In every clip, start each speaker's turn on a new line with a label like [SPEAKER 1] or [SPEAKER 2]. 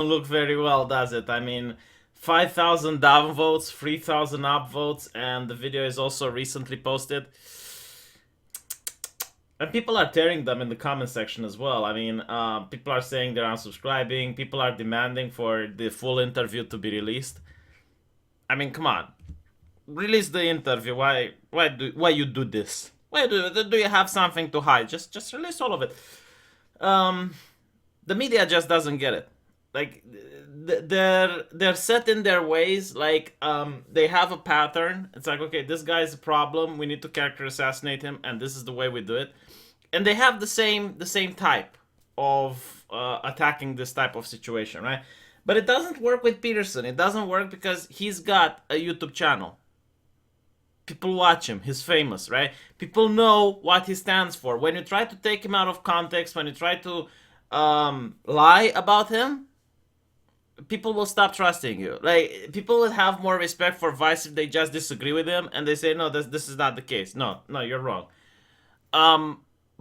[SPEAKER 1] look very well, does it? I mean, 5,000 downvotes, 3,000 upvotes, and the video is also recently posted. And people are tearing them in the comment section as well. I mean, people are saying they're unsubscribing. People are demanding for the full interview to be released. I mean, come on, release the interview. Why you do this? Why do you have something to hide? Just release all of it. The media just doesn't get it. Like they're set in their ways. Like they have a pattern. It's like, okay, this guy's a problem. We need to character assassinate him, and this is the way we do it. And they have the same type of attacking this type of situation, right? But it doesn't work with Peterson. It doesn't work because he's got a YouTube channel. People watch him. He's famous, right? People know what he stands for. When you try to take him out of context, when you try to lie about him, people will stop trusting you. Like, people will have more respect for Vice if they just disagree with him and they say, no, this is not the case. No, you're wrong.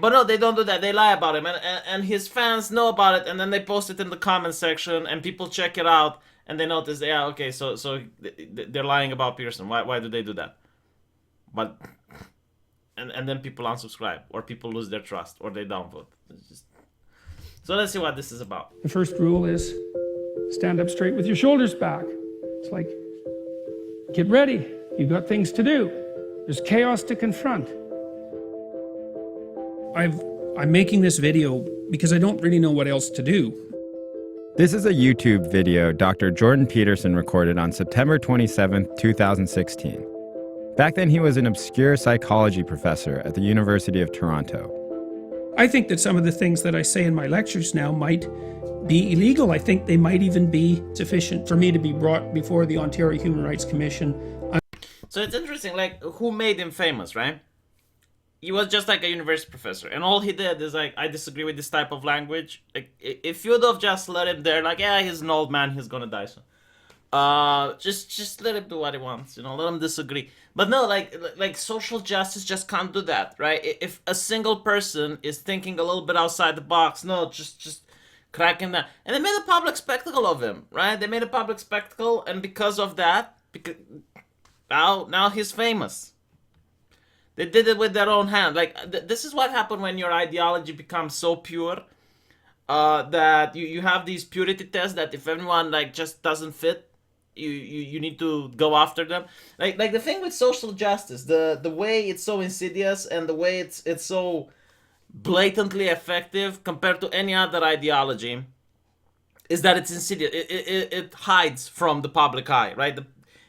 [SPEAKER 1] But no, they don't do that. They lie about him, and his fans know about it, and then they post it in the comment section, and people check it out, and they notice, yeah, okay, so they're lying about Pearson. Why do they do that? But and then people unsubscribe, or people lose their trust, or they downvote. So let's see what this is about.
[SPEAKER 2] The first rule is stand up straight with your shoulders back. It's like, get ready. You've got things to do. There's chaos to confront. I'm making this video because I don't really know what else to do.
[SPEAKER 3] This is a YouTube video Dr. Jordan Peterson recorded on September 27, 2016. Back then, he was an obscure psychology professor at the University of Toronto.
[SPEAKER 2] I think that some of the things that I say in my lectures now might be illegal. I think they might even be sufficient for me to be brought before the Ontario Human Rights Commission.
[SPEAKER 1] So it's interesting, like, who made him famous, right? He was just like a university professor, and all he did is like, I disagree with this type of language. Like, if you'd have just let him there, like, yeah, he's an old man, he's gonna die soon. Just let him do what he wants, you know, let him disagree. But no, like social justice just can't do that, right? If a single person is thinking a little bit outside the box, no, just crack him down. And they made a public spectacle of him, right? They made a public spectacle, and because of that, now he's famous. They did it with their own hand. Like, this is what happened when your ideology becomes so pure that you have these purity tests that if anyone like just doesn't fit, you need to go after them. Like the thing with social justice, the way it's so insidious and the way it's so blatantly effective compared to any other ideology is that it's insidious. It hides from the public eye, right?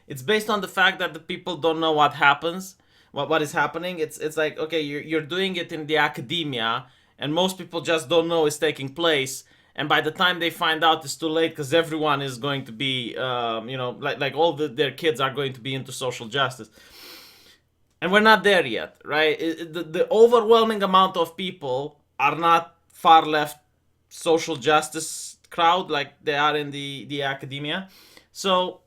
[SPEAKER 1] It's based on the fact that the people don't know what happens. What is happening. It's like, okay, you're doing it in the academia, and most people just don't know it's taking place, and by the time they find out, it's too late, because everyone is going to be you know, like all their kids are going to be into social justice, and we're not there yet, right? The overwhelming amount of people are not far left social justice crowd like they are in the academia. So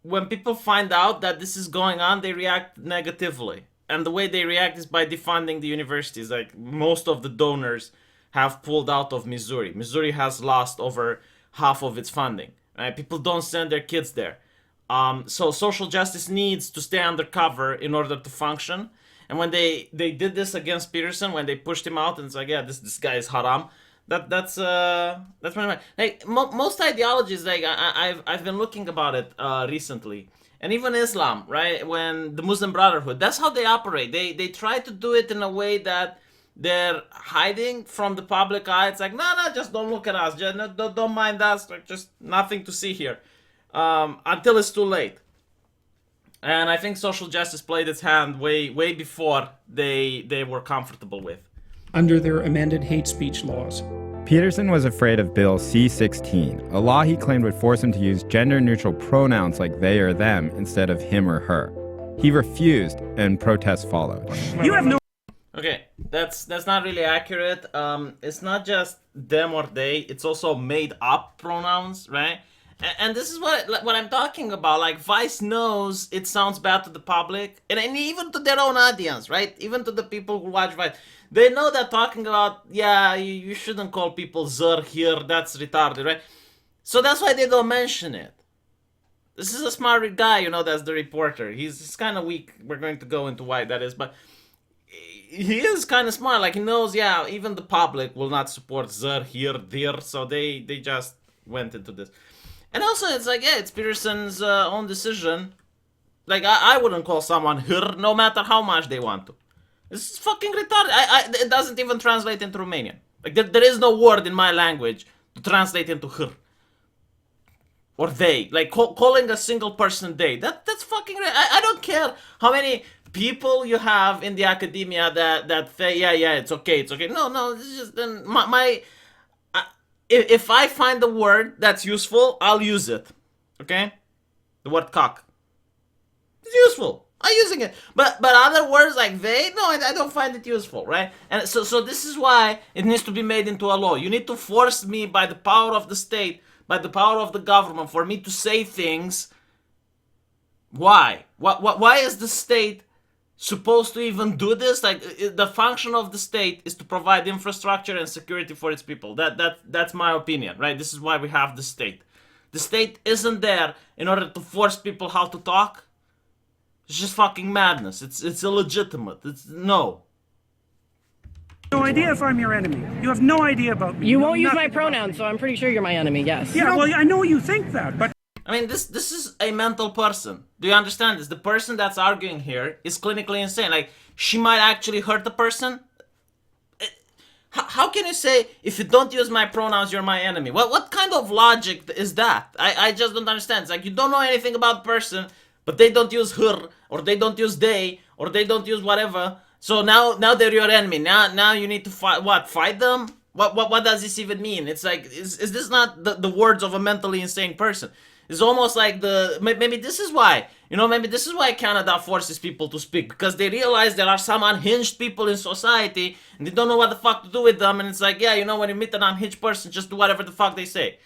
[SPEAKER 1] when people find out that this is going on, they react negatively. And the way they react is by defunding the universities. Like, most of the donors have pulled out of Missouri. Missouri has lost over half of its funding. Right? People don't send their kids there. So social justice needs to stay undercover in order to function. And when they did this against Peterson, when they pushed him out, and it's like, yeah, this guy is haram. That's one of like most ideologies. Like I've been looking about it recently, and even Islam, right? When the Muslim Brotherhood, that's how they operate. They try to do it in a way that they're hiding from the public eye. It's like, no, just don't look at us. Just don't mind us. Like, just nothing to see here, until it's too late. And I think social justice played its hand way before they were comfortable with.
[SPEAKER 2] Under their amended hate speech laws.
[SPEAKER 3] Peterson was afraid of Bill C-16, a law he claimed would force him to use gender-neutral pronouns like they or them instead of him or her. He refused, and protests followed.
[SPEAKER 2] You have no...
[SPEAKER 1] Okay, that's not really accurate. It's not just them or they, it's also made up pronouns, right? And this is what I'm talking about. Like, Vice knows it sounds bad to the public, and even to their own audience, right? Even to the people who watch Vice. They know that talking about, yeah, you shouldn't call people Zer here, that's retarded, right? So that's why they don't mention it. This is a smart guy, you know, that's the reporter. He's kind of weak. We're going to go into why that is, but he is kind of smart. Like, he knows, yeah, even the public will not support Zer here, there, so they just went into this. And also, it's like, yeah, it's Peterson's own decision. Like, I wouldn't call someone her, no matter how much they want to. It's fucking retarded. It doesn't even translate into Romanian. Like, there is no word in my language to translate into her. Or they. Like, calling a single person they. That's fucking... I don't care how many people you have in the academia that say, yeah, it's okay. No, this is just... Then if I find a word that's useful, I'll use it. Okay? The word cock. It's useful. I'm using it. But other words like they, no, I don't find it useful, right? And so this is why it needs to be made into a law. You need to force me by the power of the state, by the power of the government, for me to say things. Why? Why is the state supposed to even do this? Like, the function of the state is to provide infrastructure and security for its people. That's my opinion, right? This is why we have the state. The state isn't there in order to force people how to talk. It's just fucking madness. It's illegitimate. It's no.
[SPEAKER 2] No idea if I'm your enemy. You have no idea about me.
[SPEAKER 4] You won't use my pronouns, so I'm pretty sure you're my enemy, yes.
[SPEAKER 2] Yeah, well, I know you think that, but...
[SPEAKER 1] I mean, this is a mental person. Do you understand this? The person that's arguing here is clinically insane. Like, she might actually hurt the person. How can you say, if you don't use my pronouns, you're my enemy? What kind of logic is that? I just don't understand. It's like, you don't know anything about the person, but they don't use her, or they don't use they, or they don't use whatever. So now they're your enemy. Now you need to fight. What? Fight them? What does this even mean? It's like, is this not the words of a mentally insane person? It's almost like maybe this is why, maybe this is why Canada forces people to speak, because they realize there are some unhinged people in society and they don't know what the fuck to do with them. And it's like, yeah, when you meet an unhinged person, just do whatever the fuck they say.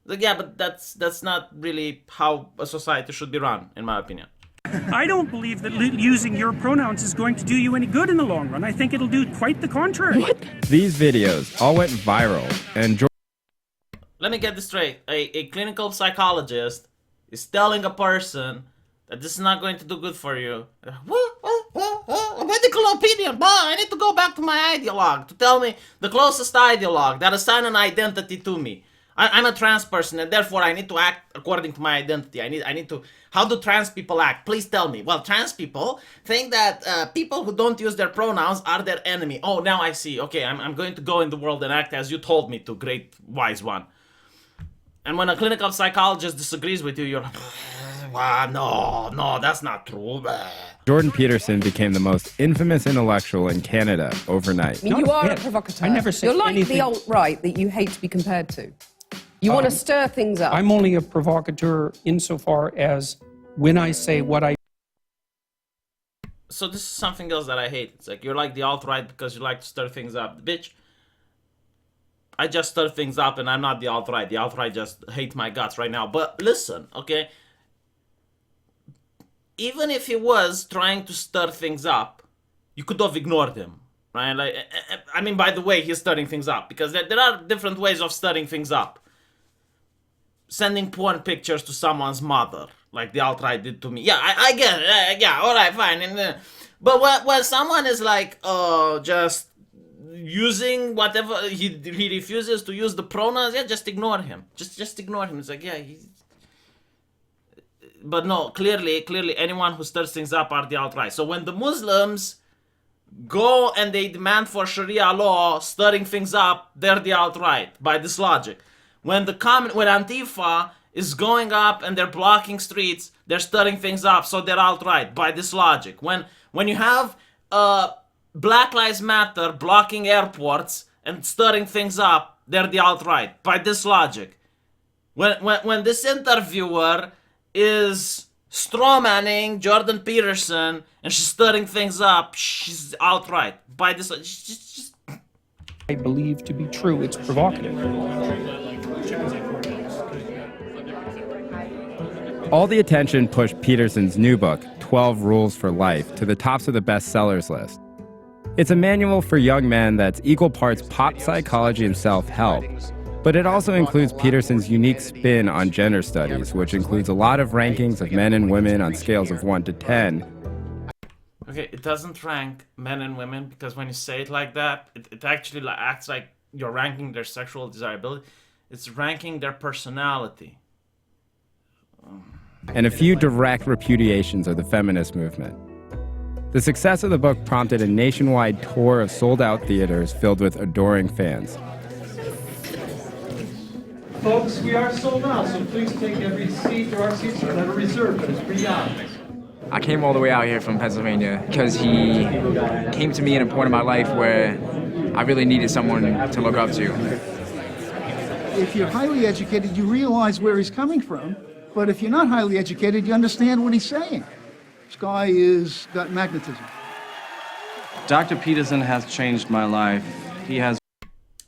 [SPEAKER 1] Like, yeah, but that's not really how a society should be run, in my opinion.
[SPEAKER 2] I don't believe that using your pronouns is going to do you any good in the long run. I think it'll do quite the contrary. What?
[SPEAKER 3] These videos all went viral, and
[SPEAKER 1] Let me get this straight. A clinical psychologist is telling a person that this is not going to do good for you. A medical opinion, but I need to go back to my ideologue to tell me the closest ideologue that assign an identity to me. I'm a trans person, and therefore I need to act according to my identity. I need to... How do trans people act? Please tell me. Well, trans people think that people who don't use their pronouns are their enemy. Oh, now I see. Okay, I'm going to go in the world and act as you told me to, great wise one. And when a clinical psychologist disagrees with you, you're like, no, that's not true.
[SPEAKER 3] Jordan Peterson became the most infamous intellectual in Canada overnight.
[SPEAKER 5] I mean, you are a provocateur.
[SPEAKER 2] I never said
[SPEAKER 5] You're like
[SPEAKER 2] anything.
[SPEAKER 5] the alt-right that you hate to be compared to. You want to stir things up.
[SPEAKER 2] I'm only a provocateur insofar as when I say what I...
[SPEAKER 1] So this is something else that I hate. It's like, you're like the alt-right because you like to stir things up. Bitch, I just stir things up and I'm not the alt-right. The alt-right just hate my guts right now. But listen, okay? Even if he was trying to stir things up, you could have ignored him, right? Like, I mean, by the way, he's stirring things up, because there are different ways of stirring things up. Sending porn pictures to someone's mother, like the alt-right did to me. Yeah, I get it. Yeah, all right, fine. But when someone is like, just using whatever, he refuses to use the pronouns, yeah, just ignore him. Just ignore him. It's like, yeah, but no, clearly anyone who stirs things up are the alt-right. So when the Muslims go and they demand for Sharia law, stirring things up, they're the alt-right, by this logic. When Antifa is going up and they're blocking streets, they're stirring things up, so they're alt-right, by this logic. When you have Black Lives Matter blocking airports and stirring things up, they're the alt-right, by this logic. When this interviewer is strawmanning Jordan Peterson and she's stirring things up, she's alt-right, by this logic. Just...
[SPEAKER 2] I believe to be true. It's provocative.
[SPEAKER 3] All the attention pushed Peterson's new book, 12 Rules for Life, to the tops of the bestsellers list. It's a manual for young men that's equal parts pop psychology and self-help. But it also includes Peterson's unique spin on gender studies, which includes a lot of rankings of men and women on scales of 1 to 10.
[SPEAKER 1] Okay, it doesn't rank men and women, because when you say it like that, it actually acts like you're ranking their sexual desirability. It's ranking their personality.
[SPEAKER 3] And a few direct repudiations of the feminist movement. The success of the book prompted a nationwide tour of sold-out theaters filled with adoring fans.
[SPEAKER 6] Folks, we are sold out, so please take every seat. There are seats that are never reserved, but it's pretty obvious.
[SPEAKER 7] I came all the way out here from Pennsylvania because he came to me in a point in my life where I really needed someone to look up to.
[SPEAKER 8] If you're highly educated, you realize where he's coming from. But if you're not highly educated, you understand what he's saying. This guy is got magnetism.
[SPEAKER 9] Dr. Peterson has changed my life. He has.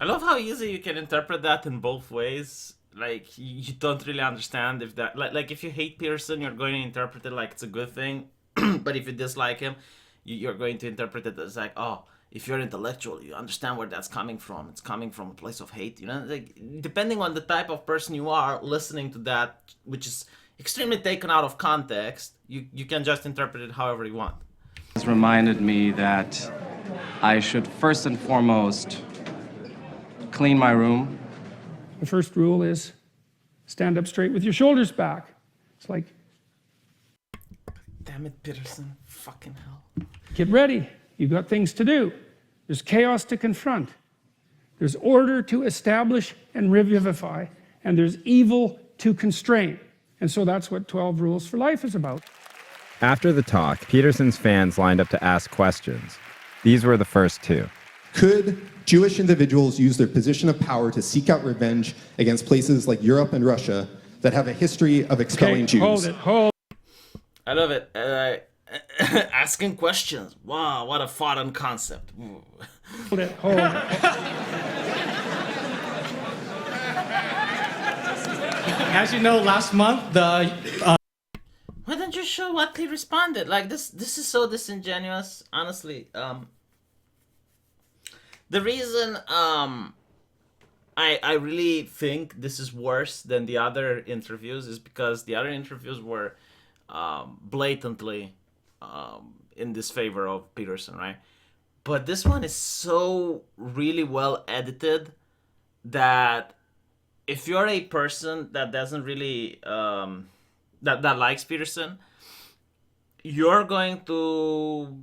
[SPEAKER 1] I love how easy you can interpret that in both ways. Like, you don't really understand if that... Like if you hate Peterson, you're going to interpret it like it's a good thing. But if you dislike him, you're going to interpret it as like, oh, if you're intellectual, you understand where that's coming from. It's coming from a place of hate, you know? Like, depending on the type of person you are, listening to that, which is extremely taken out of context, you can just interpret it however you want.
[SPEAKER 9] Has reminded me that I should first and foremost clean my room.
[SPEAKER 2] The first rule is stand up straight with your shoulders back. It's like,
[SPEAKER 1] Damn it, Peterson. Fucking hell.
[SPEAKER 2] get ready. You've got things to do. There's chaos to confront. There's order to establish and revivify. And there's evil to constrain. And so that's what 12 Rules for Life is about.
[SPEAKER 3] After the talk, Peterson's fans lined up to ask questions. These were the first two.
[SPEAKER 10] Could Jewish individuals use their position of power to seek out revenge against places like Europe and Russia that have a history of expelling Jews?
[SPEAKER 2] Hold it.
[SPEAKER 1] I love it. Asking questions. Wow, what a foreign concept.
[SPEAKER 2] Hold it.
[SPEAKER 6] As you know, last month, the...
[SPEAKER 1] Why don't you show what he responded? Like, this is so disingenuous, honestly. The reason I really think this is worse than the other interviews is because the other interviews were blatantly in disfavor of Peterson, right? But this one is so really well edited that if you're a person that doesn't really that likes Peterson, you're going to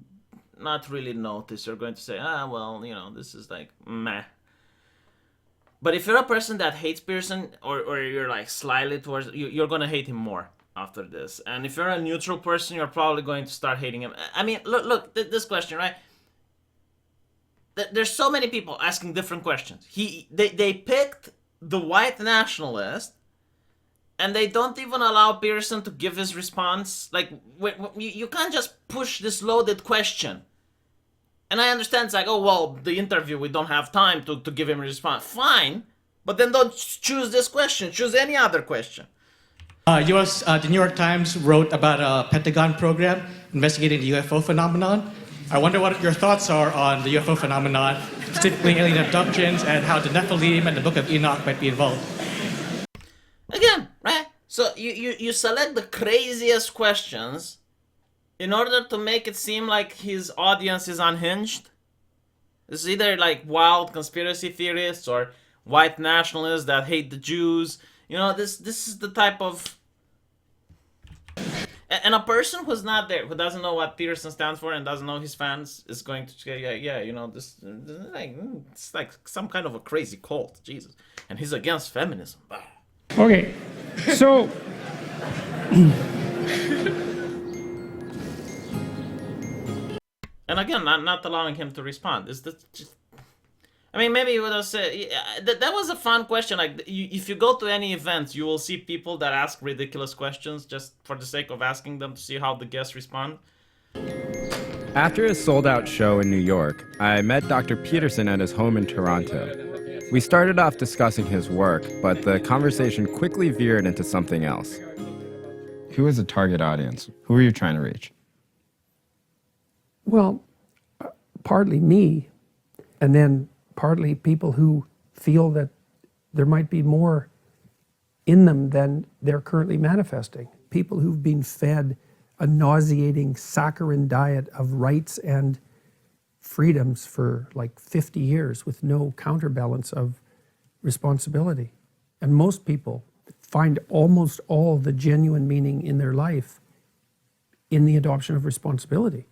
[SPEAKER 1] not really notice. You're going to say, well, you know, this is like meh. But if you're a person that hates Peterson, or you're like slightly towards, you're going to hate him more after this. And if you're a neutral person, you're probably going to start hating him. I mean, look, this question, right? There's so many people asking different questions. They picked the white nationalist, and they don't even allow Peterson to give his response. Like, you can't just push this loaded question. And I understand it's like, oh, well, the interview, we don't have time to give him a response. Fine, but then don't choose this question. Choose any other question.
[SPEAKER 6] the New York Times wrote about a Pentagon program investigating the UFO phenomenon. I wonder what your thoughts are on the UFO phenomenon, specifically alien abductions, and how the Nephilim and the Book of Enoch might be involved.
[SPEAKER 1] Again, right? So you select the craziest questions in order to make it seem like his audience is unhinged. It's either like wild conspiracy theorists or white nationalists that hate the Jews. You know, this is the type of... And a person who's not there, who doesn't know what Peterson stands for and doesn't know his fans, is going to say, yeah, you know, this it's like some kind of a crazy cult, Jesus. And he's against feminism.
[SPEAKER 2] Okay, so
[SPEAKER 1] and again, not allowing him to respond. Is that just... I mean, maybe you would have said... that was a fun question. Like, if you go to any event, you will see people that ask ridiculous questions just for the sake of asking them to see how the guests respond.
[SPEAKER 3] After his sold-out show in New York, I met Dr. Peterson at his home in Toronto. We started off discussing his work, but the conversation quickly veered into something else. Who is the target audience? Who are you trying to reach?
[SPEAKER 2] well, partly me, and then partly people who feel that there might be more in them than they're currently manifesting. People who've been fed a nauseating saccharine diet of rights and freedoms for like 50 years with no counterbalance of responsibility. And most people find almost all the genuine meaning in their life in the adoption of responsibility.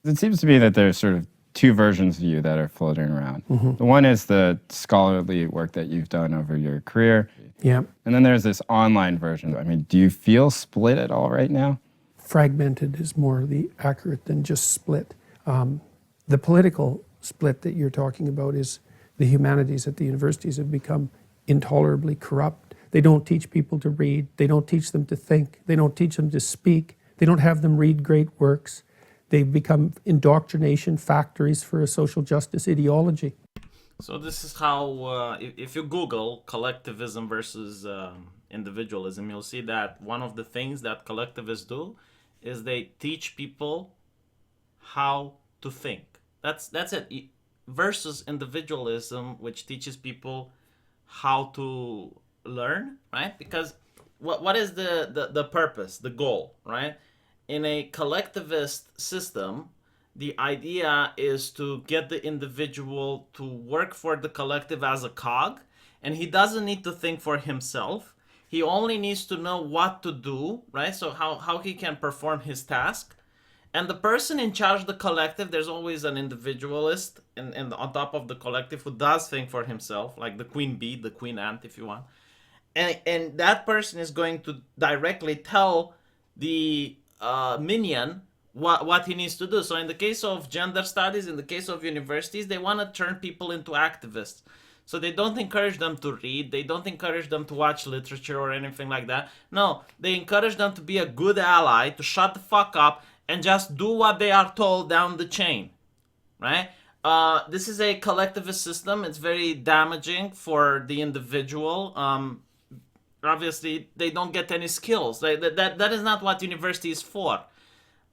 [SPEAKER 3] It seems to me that there's sort of two versions of you that are floating around. The one is the scholarly work that you've done over your career.
[SPEAKER 2] Yeah.
[SPEAKER 3] And then there's this online version. I mean, do you feel split at all right now?
[SPEAKER 2] Fragmented is more the accurate than just split. The political split that you're talking about is the humanities at the universities have become intolerably corrupt. They don't teach people to read. They don't teach them to think. They don't teach them to speak. They don't have them read great works. They've become indoctrination factories for a social justice ideology.
[SPEAKER 1] So this is how, if you Google collectivism versus individualism, you'll see that one of the things that collectivists do is they teach people how to think. That's it. Versus individualism, which teaches people how to learn, right? Because what is the purpose, the goal, right? In a collectivist system, the idea is to get the individual to work for the collective as a cog, and he doesn't need to think for himself. He only needs to know what to do, right? So how he can perform his task. And the person in charge of the collective, there's always an individualist and on top of the collective who does think for himself, like the queen bee, the queen ant, if you want. And that person is going to directly tell the minion what he needs to do. So in the case of gender studies, in the case of universities, they want to turn people into activists. So they don't encourage them to read. They don't encourage them to watch literature or anything like that. No, they encourage them to be a good ally, to shut the fuck up and just do what they are told down the chain, right? This is a collectivist system. It's very damaging for the individual. Obviously, they don't get any skills. That is not what university is for.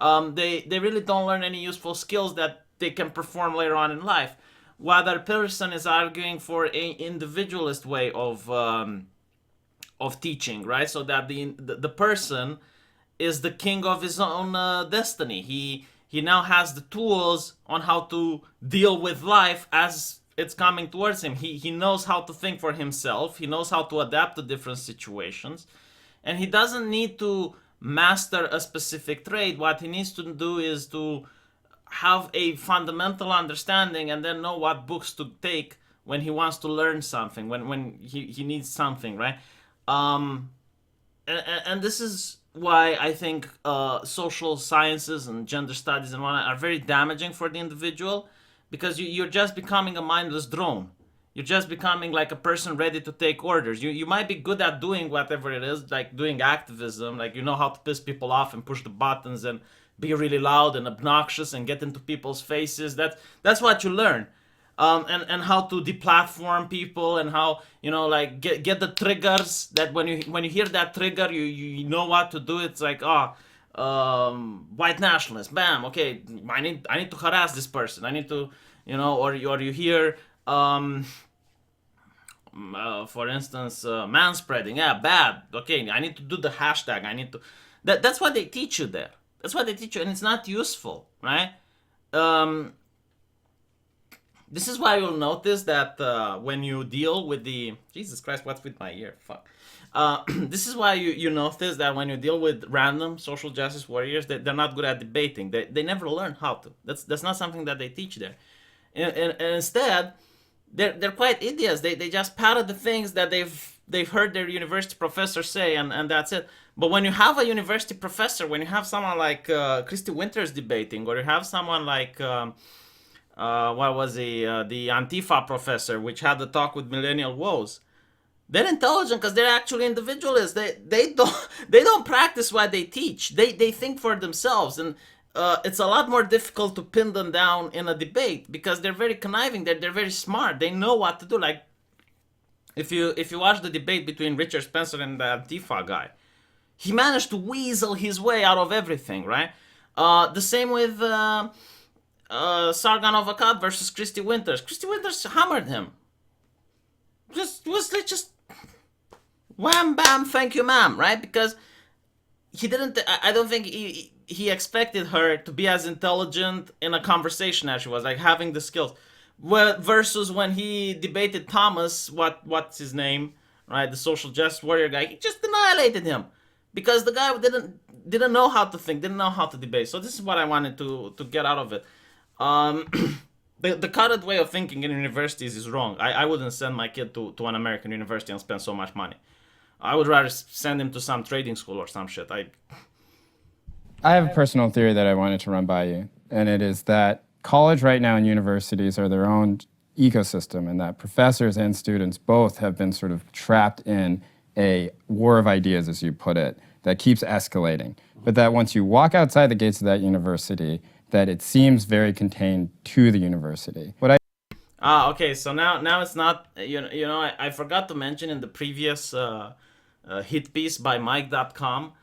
[SPEAKER 1] They really don't learn any useful skills that they can perform later on in life. Whether Peterson is arguing for an individualist way of teaching, right? So that the person is the king of his own destiny. He now has the tools on how to deal with life as it's coming towards him. He knows how to think for himself. He knows how to adapt to different situations. And he doesn't need to master a specific trade. What he needs to do is to have a fundamental understanding and then know what books to take when he wants to learn something, when he needs something, right? And this is why I think social sciences and gender studies and whatnot are very damaging for the individual, because you're just becoming a mindless drone. You're just becoming like a person ready to take orders. You might be good at doing whatever it is, like doing activism, like you know how to piss people off and push the buttons and be really loud and obnoxious and get into people's faces. That's what you learn. And how to deplatform people and how, you know, like get the triggers that when you hear that trigger, you know what to do. It's like, white nationalist, bam, okay, I need to harass this person. I need to, you know, or you hear, for instance, manspreading, yeah, bad. Okay, I need to do the hashtag. I need to. That's what they teach you there. That's what they teach you, and it's not useful, right? This is why you'll notice that when you deal with the... Jesus Christ, what's with my ear? Fuck. This is why you notice that when you deal with random social justice warriors, they're not good at debating. They never learn how to. That's not something that they teach there. And instead, they're quite idiots. They just parrot the things that they've heard their university professor say, and that's it. But when you have a university professor, when you have someone like Christy Winters debating, or you have someone like... what was the Antifa professor, which had the talk with Millennial Woes. They're intelligent because they're actually individualists. They don't practice what they teach. They think for themselves, and it's a lot more difficult to pin them down in a debate because they're very conniving. They're very smart. They know what to do. Like if you watch the debate between Richard Spencer and the Antifa guy, he managed to weasel his way out of everything, right? The same with Sargon of Akkad versus Christy Winters. Christy Winters hammered him. just wham bam, thank you ma'am, right? Because he didn't. I don't think he expected her to be as intelligent in a conversation as she was, like having the skills. Well, versus when he debated Thomas, what's his name, right? The social justice warrior guy. He just annihilated him because the guy didn't know how to think, didn't know how to debate. So this is what I wanted to get out of it. The current way of thinking in universities is wrong. I wouldn't send my kid to an American university and spend so much money. I would rather send him to some trading school or some shit.
[SPEAKER 3] I have a personal theory that I wanted to run by you, and it is that college right now and universities are their own ecosystem, and that professors and students both have been sort of trapped in a war of ideas, as you put it, that keeps escalating. But that once you walk outside the gates of that university, that it seems very contained to the university.
[SPEAKER 1] Okay, so now it's not, I forgot to mention in the previous hit piece by Mike.com,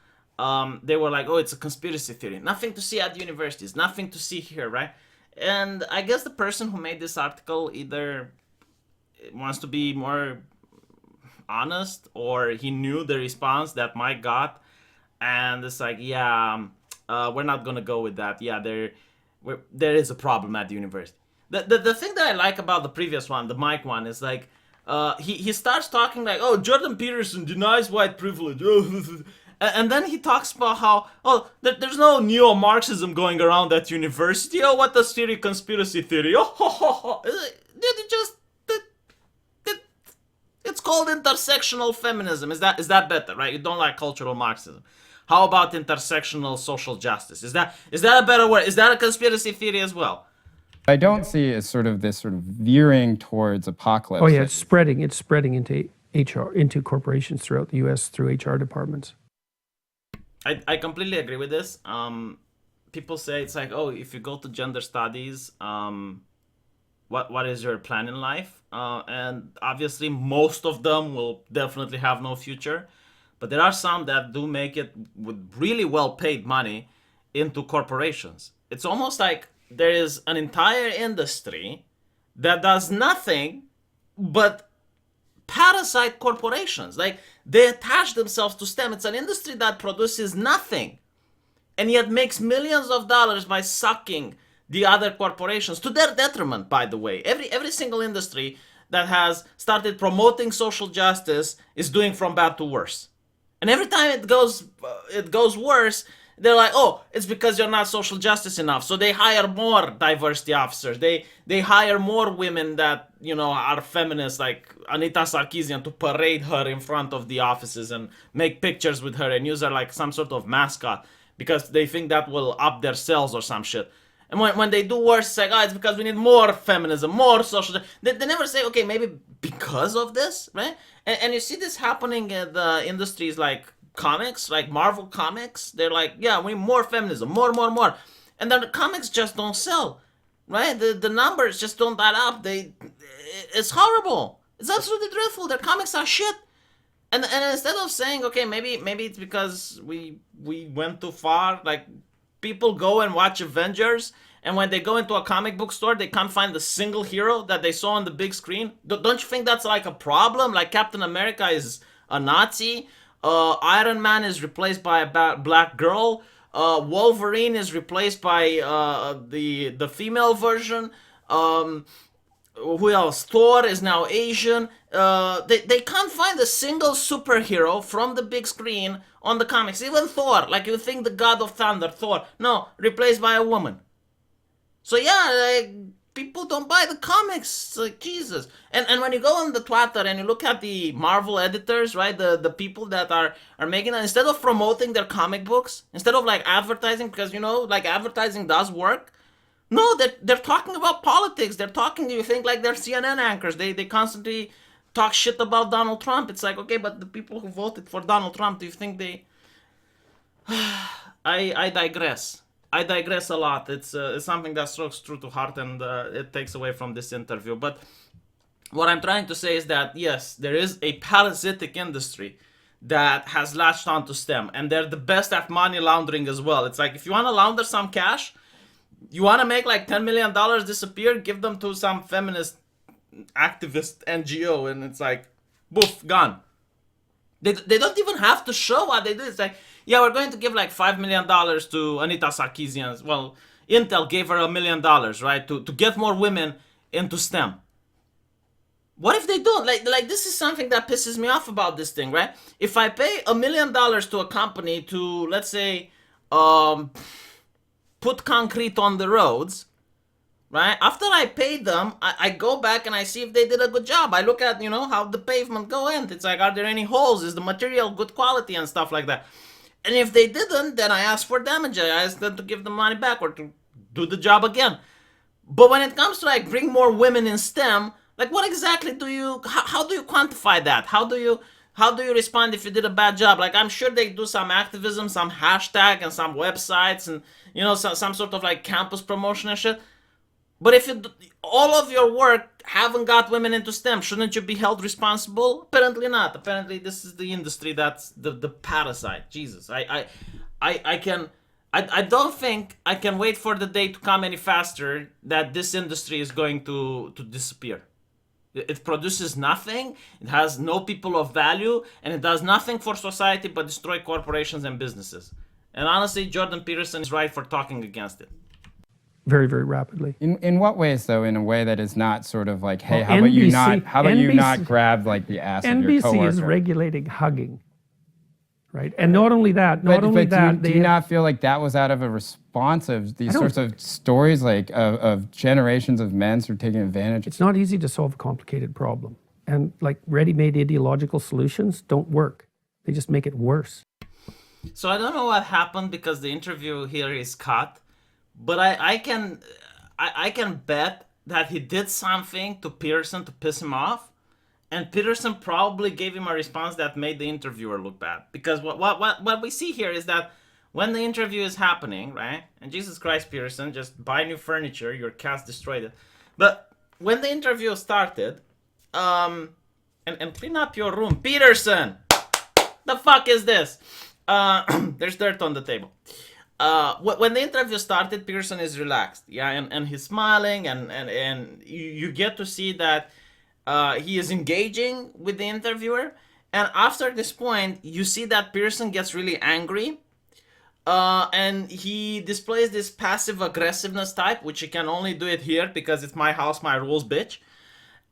[SPEAKER 1] they were like, oh, it's a conspiracy theory. Nothing to see at universities, nothing to see here, right? And I guess the person who made this article either wants to be more honest, or he knew the response that Mike got, and it's like, yeah, we're not gonna go with that. Yeah, there is a problem at the university. The thing that I like about the previous one, the Mike one, is like, he starts talking like, oh, Jordan Peterson denies white privilege. And then he talks about how, there's no neo-Marxism going around at university. Oh, what a silly conspiracy theory. It's called intersectional feminism. Is that better, right? You don't like cultural Marxism. How about intersectional social justice? Is that a better word? Is that a conspiracy theory as well?
[SPEAKER 3] I don't see is sort of this sort of veering towards apocalypse.
[SPEAKER 2] Oh yeah, it's spreading into HR, into corporations throughout the U.S. through HR departments.
[SPEAKER 1] I completely agree with this. People say it's like, oh, if you go to gender studies, what is your plan in life? And obviously most of them will definitely have no future, but there are some that do make it with really well paid money into corporations. It's almost like there is an entire industry that does nothing but parasite corporations. Like, they attach themselves to STEM. It's an industry that produces nothing and yet makes millions of dollars by sucking the other corporations, to their detriment, by the way. Every single industry that has started promoting social justice is doing from bad to worse. And every time it goes worse, they're like, oh, it's because you're not social justice enough. So they hire more diversity officers. They hire more women that, are feminists, like Anita Sarkeesian, to parade her in front of the offices and make pictures with her and use her like some sort of mascot because they think that will up their sales or some shit. And when they do worse, it's like, it's because we need more feminism, more social. They never say, okay, maybe because of this, right? And you see this happening in the industries like comics, like Marvel Comics. They're like, yeah, we need more feminism, more. And then the comics just don't sell, right? The numbers just don't add up. It's horrible. It's absolutely dreadful. Their comics are shit. And instead of saying, okay, maybe it's because we went too far, like, people go and watch Avengers, and when they go into a comic book store, they can't find the single hero that they saw on the big screen. Don't you think that's like a problem? Like, Captain America is a Nazi, Iron Man is replaced by a black girl, Wolverine is replaced by the female version, who else? Thor is now Asian. They can't find a single superhero from the big screen on the comics. Even Thor, like, you think the god of thunder, Thor, no, replaced by a woman. So yeah, like, people don't buy the comics. It's like, Jesus. And when you go on the Twitter and you look at the Marvel editors, right, the people that are making it, instead of promoting their comic books, instead of like advertising, because like advertising does work. No, they're talking about politics. They're talking, you think, like they're CNN anchors. They constantly talk shit about Donald Trump. It's like, okay, but the people who voted for Donald Trump, do you think they... I digress. I digress a lot. It's something that strikes true to heart, and it takes away from this interview. But what I'm trying to say is that, yes, there is a parasitic industry that has latched onto STEM, and they're the best at money laundering as well. It's like, if you want to launder some cash, you want to make like $10 million disappear, give them to some feminist activist NGO, and it's like, boof, gone. They don't even have to show what they do. It's like, yeah, we're going to give like $5 million to Anita Sarkeesian. Well, Intel gave her $1 million, right, to get more women into STEM. What if they don't? Like this is something that pisses me off about this thing, right? If I pay $1 million to a company to, let's say, put concrete on the roads, right? After I pay them, I go back and I see if they did a good job. I look at, how the pavement go in. It's like, are there any holes? Is the material good quality and stuff like that? And if they didn't, then I ask for damage. I ask them to give the money back or to do the job again. But when it comes to like bring more women in STEM, like what exactly how do you quantify that? How do you respond if you did a bad job? Like I'm sure they do some activism, some hashtag and some websites and, some sort of like campus promotion and shit. But if all of your work haven't got women into STEM, shouldn't you be held responsible? Apparently not. Apparently this is the industry that's the parasite. Jesus, I don't think I can wait for the day to come any faster that this industry is going to disappear. It produces nothing, it has no people of value, and it does nothing for society but destroy corporations and businesses. And honestly, Jordan Peterson is right for talking against it.
[SPEAKER 2] Very, very rapidly.
[SPEAKER 3] In what ways, though? In a way that is not sort of like, hey, how about you not grab like the ass of your coworker?
[SPEAKER 2] NBC is regulating hugging, right? And not only that,
[SPEAKER 3] do you not feel like that was out of a response of these sorts of stories, like of generations of men sort of taking advantage?
[SPEAKER 2] It's not easy to solve a complicated problem, and like ready-made ideological solutions don't work. They just make it worse.
[SPEAKER 1] So I don't know what happened because the interview here is cut. But I can bet that he did something to Peterson to piss him off, and Peterson probably gave him a response that made the interviewer look bad. Because what we see here is that when the interview is happening, right? And Jesus Christ, Peterson, just buy new furniture. Your cat's destroyed it. But when the interview started, and clean up your room, Peterson. The fuck is this? There's dirt on the table. When the interview started, Pearson is relaxed, and he's smiling, and you get to see that he is engaging with the interviewer. And after this point, you see that Pearson gets really angry, and he displays this passive aggressiveness type, which he can only do it here because it's my house, my rules, bitch.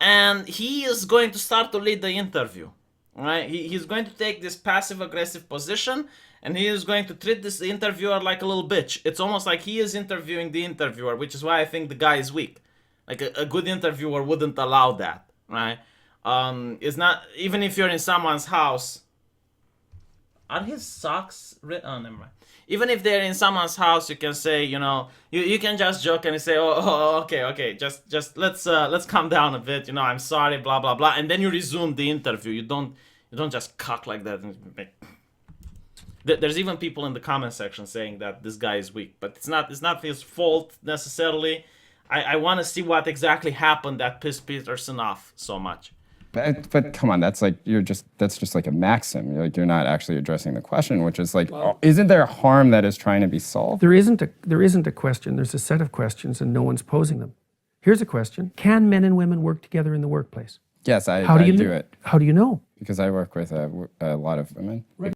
[SPEAKER 1] And he is going to start to lead the interview, right? He's going to take this passive aggressive position. And he is going to treat this interviewer like a little bitch. It's almost like he is interviewing the interviewer, which is why I think the guy is weak. Like a good interviewer wouldn't allow that, right? It's not, even if you're in someone's house. Are his socks written? Oh, never mind. Even if they're in someone's house, you can say, you can just joke and say, okay, just let's calm down a bit. I'm sorry, blah blah blah, and then you resume the interview. You don't just cock like that and make. There's even people in the comment section saying that this guy is weak, but it's not his fault necessarily. I want to see what exactly happened that pissed Peterson off so much.
[SPEAKER 3] But come on, that's just like a maxim. You're not actually addressing the question, which is like, isn't there harm that is trying to be solved?
[SPEAKER 2] There isn't a question. There's a set of questions, and no one's posing them. Here's a question: can men and women work together in the workplace?
[SPEAKER 3] Yes, I do it.
[SPEAKER 2] How do you know?
[SPEAKER 3] Because I work with a lot of women.
[SPEAKER 2] Right.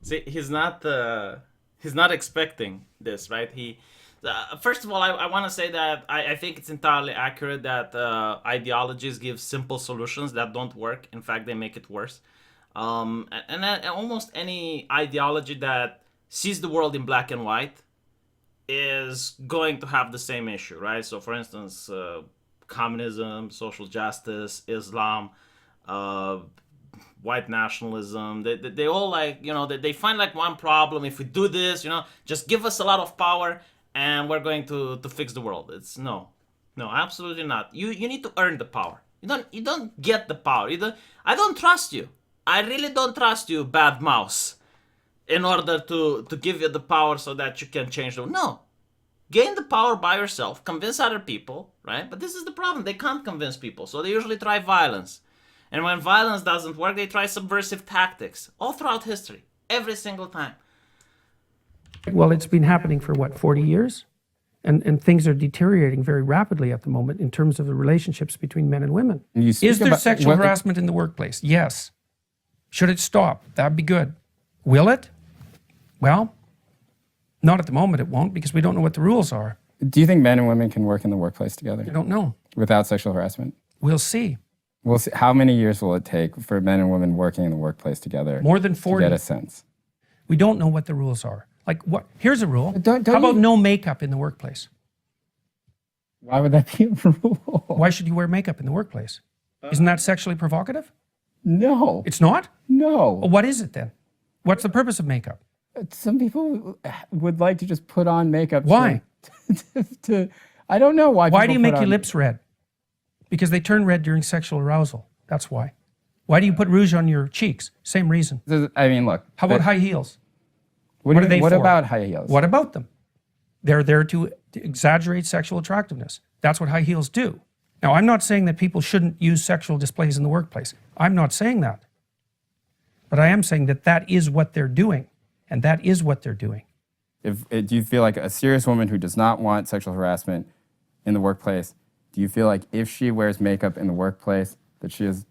[SPEAKER 1] See, he's not expecting this, right? First of all, I want to say that I think it's entirely accurate that ideologies give simple solutions that don't work. In fact, they make it worse. And almost any ideology that sees the world in black and white is going to have the same issue, right? So, for instance, communism, social justice, Islam, white nationalism, they all like, they find like one problem. If we do this, just give us a lot of power and we're going to fix the world. It's no, absolutely not. You need to earn the power. You don't get the power. I don't trust you. I really don't trust you, bad mouse, in order to give you the power so that you can change the world. No. Gain the power by yourself, convince other people, right? But this is the problem. They can't convince people, so they usually try violence. And when violence doesn't work, they try subversive tactics. All throughout history. Every single time.
[SPEAKER 2] Well, it's been happening for 40 years? And things are deteriorating very rapidly at the moment in terms of the relationships between men and women.
[SPEAKER 3] You speak
[SPEAKER 2] Is there
[SPEAKER 3] about-
[SPEAKER 2] sexual harassment in the workplace? Yes. Should it stop? That'd be good. Will it? Well, not at the moment it won't, because we don't know what the rules are.
[SPEAKER 3] Do you think men and women can work in the workplace together
[SPEAKER 2] We don't know.
[SPEAKER 3] without sexual harassment?
[SPEAKER 2] We'll see.
[SPEAKER 3] We'll see. How many years will it take for men and women working in the workplace together?
[SPEAKER 2] More than 40.
[SPEAKER 3] To get a sense.
[SPEAKER 2] We don't know what the rules are. Like what? Here's a rule.
[SPEAKER 3] Don't
[SPEAKER 2] How about
[SPEAKER 3] you-
[SPEAKER 2] no makeup in the workplace?
[SPEAKER 3] Why would that be a rule?
[SPEAKER 2] Why should you wear makeup in the workplace? Isn't that sexually provocative?
[SPEAKER 3] No.
[SPEAKER 2] It's not?
[SPEAKER 3] No.
[SPEAKER 2] Well, what is it then? What's the purpose of makeup?
[SPEAKER 3] Some people would like to just put on makeup.
[SPEAKER 2] Why?
[SPEAKER 3] I don't know why.
[SPEAKER 2] Why
[SPEAKER 3] people
[SPEAKER 2] do you
[SPEAKER 3] put
[SPEAKER 2] make your
[SPEAKER 3] on-
[SPEAKER 2] lips red? Because they turn red during sexual arousal. That's why. Why do you put rouge on your cheeks? Same reason.
[SPEAKER 3] I mean, look.
[SPEAKER 2] How about high heels?
[SPEAKER 3] What
[SPEAKER 2] are they
[SPEAKER 3] What
[SPEAKER 2] for?
[SPEAKER 3] about high heels?
[SPEAKER 2] What about them? They're there to exaggerate sexual attractiveness. That's what high heels do. Now, I'm not saying that people shouldn't use sexual displays in the workplace. I'm not saying that. But I am saying that that is what they're doing. And that is what they're doing.
[SPEAKER 3] Do you feel like a serious woman who does not want sexual harassment in the workplace, do you feel like if she wears makeup in the workplace that she is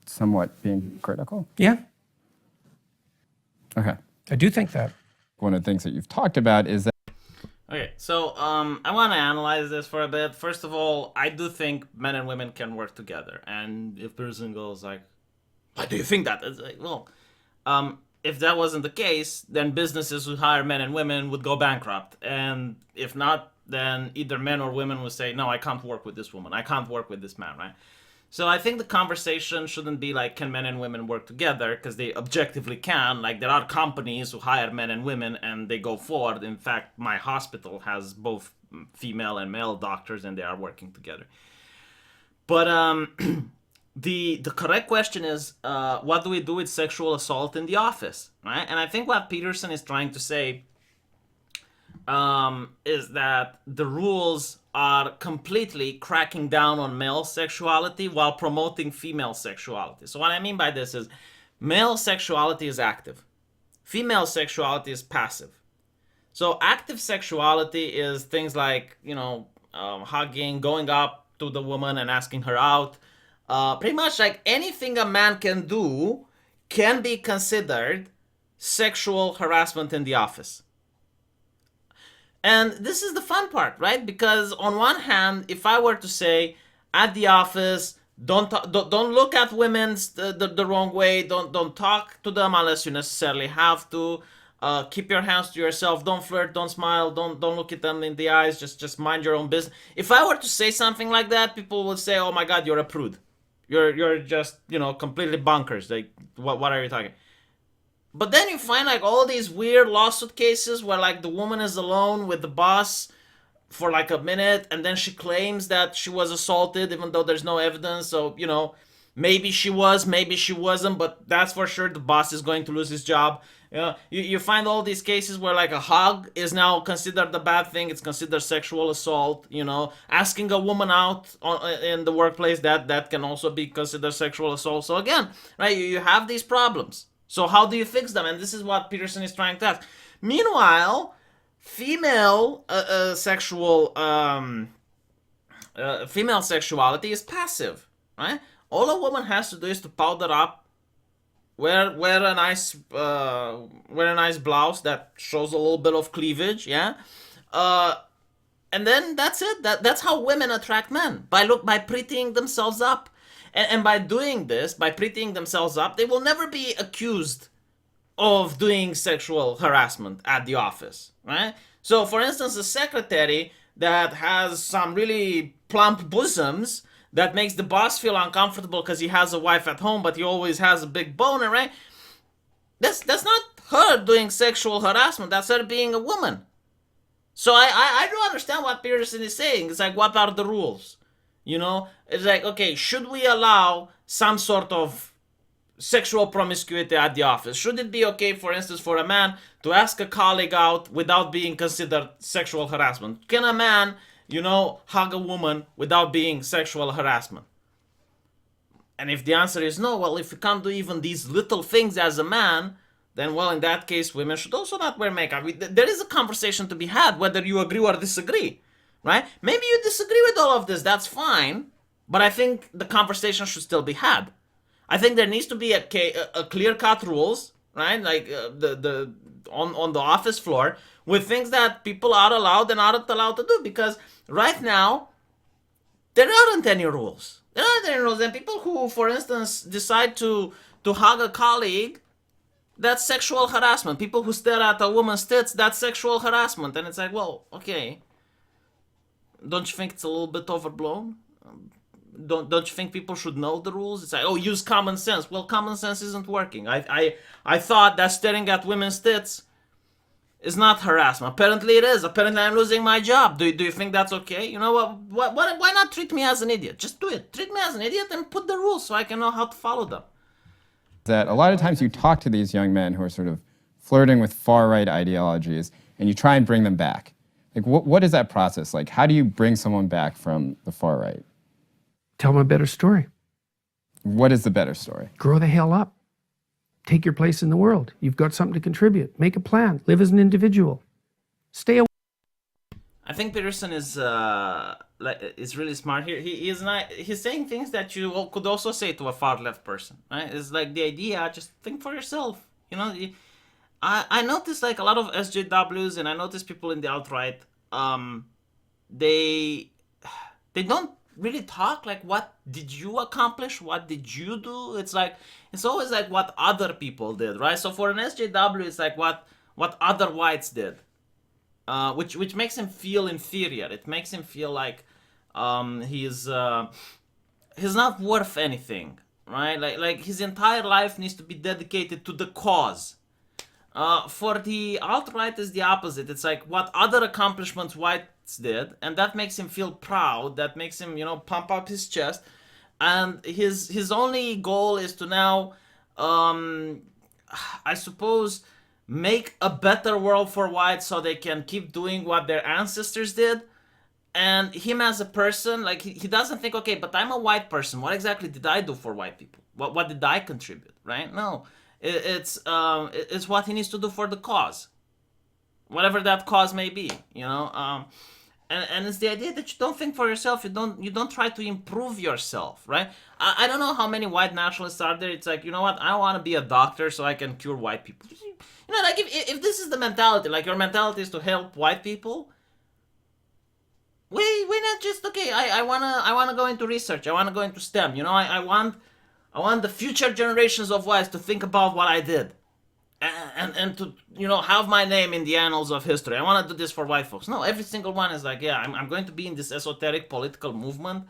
[SPEAKER 3] somewhat being critical?
[SPEAKER 2] Yeah,
[SPEAKER 3] Okay.
[SPEAKER 2] I do think that.
[SPEAKER 3] One of the things that you've talked about is that
[SPEAKER 1] Okay, so I want to analyze this for a bit. First of all, I do think men and women can work together. And if person goes like, why do you think that? It's like, well, if that wasn't the case, then businesses who hire men and women would go bankrupt. And if not, then either men or women would say, no, I can't work with this woman. I can't work with this man, right? So I think the conversation shouldn't be like, can men and women work together? Because they objectively can. Like, there are companies who hire men and women and they go forward. In fact, my hospital has both female and male doctors and they are working together. But the correct question is, what do we do with sexual assault in the office, right? And I think what Peterson is trying to say is that the rules are completely cracking down on male sexuality while promoting female sexuality. So what I mean by this is male sexuality is active. Female sexuality is passive. So active sexuality is things like, hugging, going up to the woman and asking her out. Pretty much like anything a man can do can be considered sexual harassment in the office. And this is the fun part, right? Because on one hand, if I were to say at the office, don't look at women the wrong way, don't talk to them unless you necessarily have to. Keep your hands to yourself. Don't flirt. Don't smile. Don't look at them in the eyes. Just mind your own business. If I were to say something like that, people would say, "Oh my God, you're a prude. You're just completely bonkers. Like what are you talking?" But then you find like all these weird lawsuit cases where like the woman is alone with the boss for like a minute and then she claims that she was assaulted even though there's no evidence. So, maybe she was, maybe she wasn't, but that's for sure the boss is going to lose his job. You find all these cases where like a hug is now considered a bad thing. It's considered sexual assault. Asking a woman out in the workplace, that can also be considered sexual assault. So again, right, you have these problems. So how do you fix them? And this is what Peterson is trying to ask. Meanwhile, female sexuality is passive, right? All a woman has to do is to powder up, wear a nice blouse that shows a little bit of cleavage, yeah, and then that's it. That's how women attract men, by prettying themselves up. And by doing this, by prettying themselves up, they will never be accused of doing sexual harassment at the office, right? So, for instance, a secretary that has some really plump bosoms that makes the boss feel uncomfortable because he has a wife at home, but he always has a big boner, right? That's not her doing sexual harassment. That's her being a woman. So I do understand what Peterson is saying. It's like, what are the rules? It's like, okay, should we allow some sort of sexual promiscuity at the office? Should it be okay, for instance, for a man to ask a colleague out without being considered sexual harassment? Can a man, hug a woman without being sexual harassment? And if the answer is no, well, if you can't do even these little things as a man, then, well, in that case, women should also not wear makeup. There is a conversation to be had, whether you agree or disagree. right? Maybe you disagree with all of this. That's fine. But I think the conversation should still be had. I think there needs to be a clear-cut rules, right? Like on the office floor with things that people are allowed and aren't allowed to do. Because right now, there aren't any rules. There aren't any rules. And people who, for instance, decide to hug a colleague, that's sexual harassment. People who stare at a woman's tits, that's sexual harassment. And it's like, well, okay. Don't you think it's a little bit overblown? Don't you think people should know the rules? It's like, oh, use common sense. Well, common sense isn't working. I thought that staring at women's tits is not harassment. Apparently it is. Apparently I'm losing my job. Do you think that's okay? You know what? Why not treat me as an idiot? Just do it. Treat me as an idiot and put the rules so I can know how to follow them.
[SPEAKER 3] That a lot of times you talk to these young men who are sort of flirting with far-right ideologies and you try and bring them back. Like, what is that process like? How do you bring someone back from the far right?
[SPEAKER 2] Tell them a better story.
[SPEAKER 3] What is the better story?
[SPEAKER 2] Grow the hell up. Take your place in the world. You've got something to contribute. Make a plan. Live as an individual. Stay away.
[SPEAKER 1] I think Peterson is really smart here. He's saying things that you could also say to a far left person, right? It's like the idea, just think for yourself. You know, I notice like a lot of SJWs, and I notice people in the alt-right, they don't really talk like, what did you accomplish? What did you do? It's always like what other people did, right? So for an SJW, it's like what other whites did, which makes him feel inferior. It makes him feel like he's not worth anything, right? Like his entire life needs to be dedicated to the cause. For the alt-right is the opposite. It's like what other accomplishments whites did, and that makes him feel proud. That makes him, pump up his chest. And his only goal is to now, I suppose, make a better world for whites so they can keep doing what their ancestors did. And him as a person, like he doesn't think, okay, but I'm a white person. What exactly did I do for white people? What did I contribute? Right? No. It's what he needs to do for the cause, whatever that cause may be, and it's the idea that you don't think for yourself. You don't try to improve yourself, right? I don't know how many white nationalists are there. It's like, you know what? I want to be a doctor so I can cure white people. Like if this is the mentality, like your mentality is to help white people. Why not just, okay? I wanna go into research. I wanna go into STEM. I want the future generations of whites to think about what I did, and to have my name in the annals of history. I want to do this for white folks. No, every single one is like, yeah, I'm going to be in this esoteric political movement,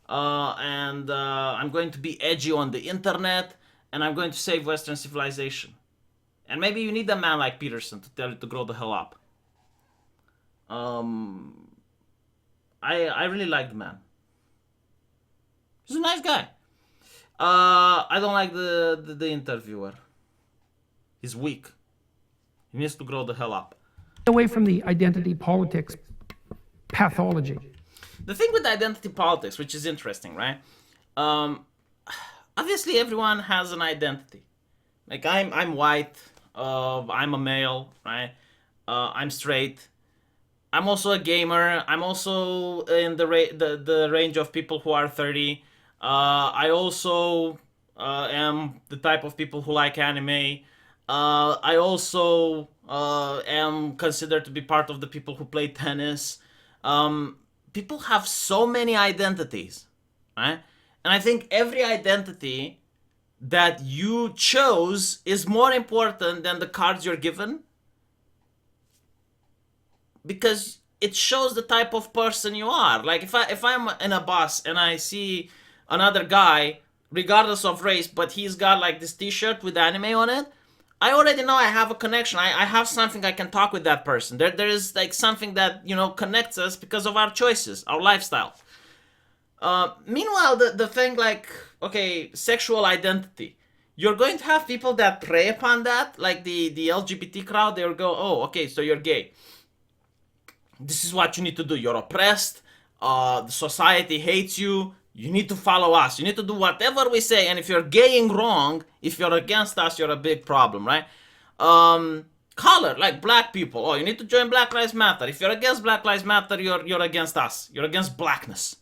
[SPEAKER 1] and I'm going to be edgy on the internet, and I'm going to save Western civilization. And maybe you need a man like Peterson to tell you to grow the hell up. I really like the man. He's a nice guy. I don't like the interviewer. He's weak. He needs to grow the hell up.
[SPEAKER 2] Away from the identity politics pathology.
[SPEAKER 1] The thing with identity politics, which is interesting, right? Obviously, everyone has an identity. Like I'm white. I'm a male, right? I'm straight. I'm also a gamer. I'm also in the range of people who are 30. I also am the type of people who like anime. I also am considered to be part of the people who play tennis. People have so many identities, right? And I think every identity that you chose is more important than the cards you're given, because it shows the type of person you are. Like if I'm in a bus and I see another guy, regardless of race, but he's got like this t-shirt with anime on it, I already know I have a connection. I have something I can talk with that person. There is like something that, connects us because of our choices, our lifestyle. Meanwhile, the thing like, okay, sexual identity. You're going to have people that prey upon that, like the LGBT crowd. They'll go, oh, okay, so you're gay. This is what you need to do. You're oppressed. The society hates you. You need to follow us. You need to do whatever we say. And if you're gaying wrong, if you're against us, you're a big problem, right? color, like black people. Oh, you need to join Black Lives Matter. If you're against Black Lives Matter, you're against us. You're against blackness.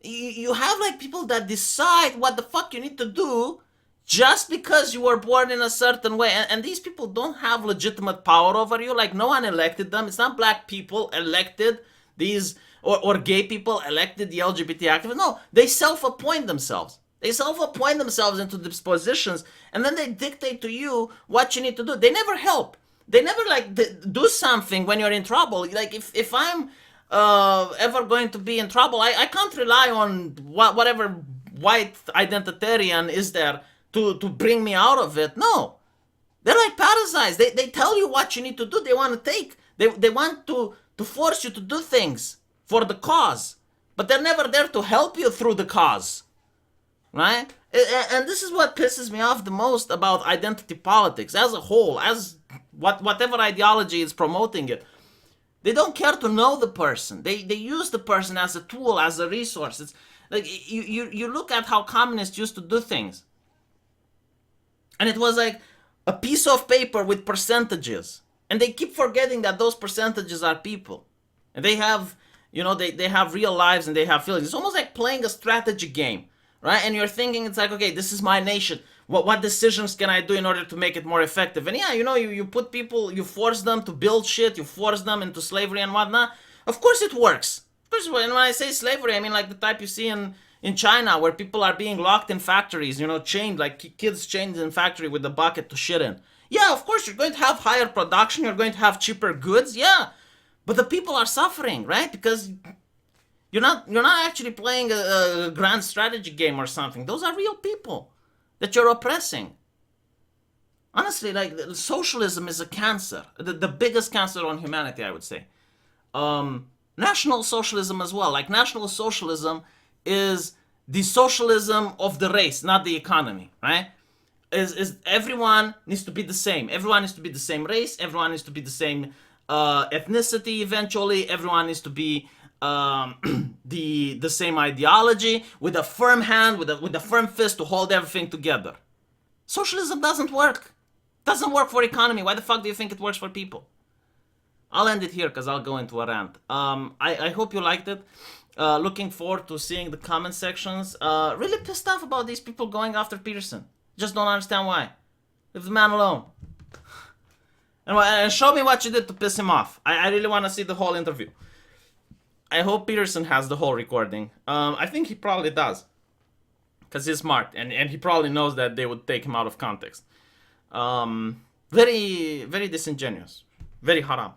[SPEAKER 1] You have like people that decide what the fuck you need to do just because you were born in a certain way. And these people don't have legitimate power over you. Like, no one elected them. It's not black people elected these, or gay people elected the LGBT activists. No, they self-appoint themselves. They self-appoint themselves into these positions, and then they dictate to you what you need to do. They never help. They never like do something when you're in trouble. Like if I'm ever going to be in trouble, I can't rely on whatever white identitarian is there to bring me out of it. No, they're like parasites. They tell you what you need to do. They want to take. They want to force you to do things for the cause, but they're never there to help you through the cause. Right? And this is what pisses me off the most about identity politics as a whole, as whatever ideology is promoting it. They don't care to know the person. They use the person as a tool, as a resource. It's like you look at how communists used to do things. And it was like a piece of paper with percentages. And they keep forgetting that those percentages are people. And they have, they have real lives and they have feelings. It's almost like playing a strategy game. Right? And you're thinking, it's like, okay, this is my nation. What decisions can I do in order to make it more effective? And yeah, you put people, you force them to build shit, you force them into slavery and whatnot. Of course it works. Of course, when I say slavery, I mean like the type you see in China, where people are being locked in factories, chained, like kids chained in factory with a bucket to shit in. Yeah, of course, you're going to have higher production, you're going to have cheaper goods, yeah. But the people are suffering, right? Because you're not actually playing a grand strategy game or something. Those are real people that you're oppressing. Honestly, like, socialism is a cancer. The biggest cancer on humanity, I would say. National socialism as well. Like, National Socialism is the socialism of the race, not the economy, right? Is everyone needs to be the same. Everyone needs to be the same race. Everyone needs to be the same ethnicity eventually. Everyone needs to be the same ideology, with a firm hand, with a firm fist to hold everything together. Socialism doesn't work. Doesn't work for economy. Why the fuck do you think it works for people? I'll end it here because I'll go into a rant. I hope you liked it. Looking forward to seeing the comment sections. Really pissed off about these people going after Peterson. Just don't understand why. Leave the man alone. And show me what you did to piss him off. I really want to see the whole interview. I hope Peterson has the whole recording. I think he probably does. Because he's smart. And he probably knows that they would take him out of context. Very, very disingenuous. Very haram.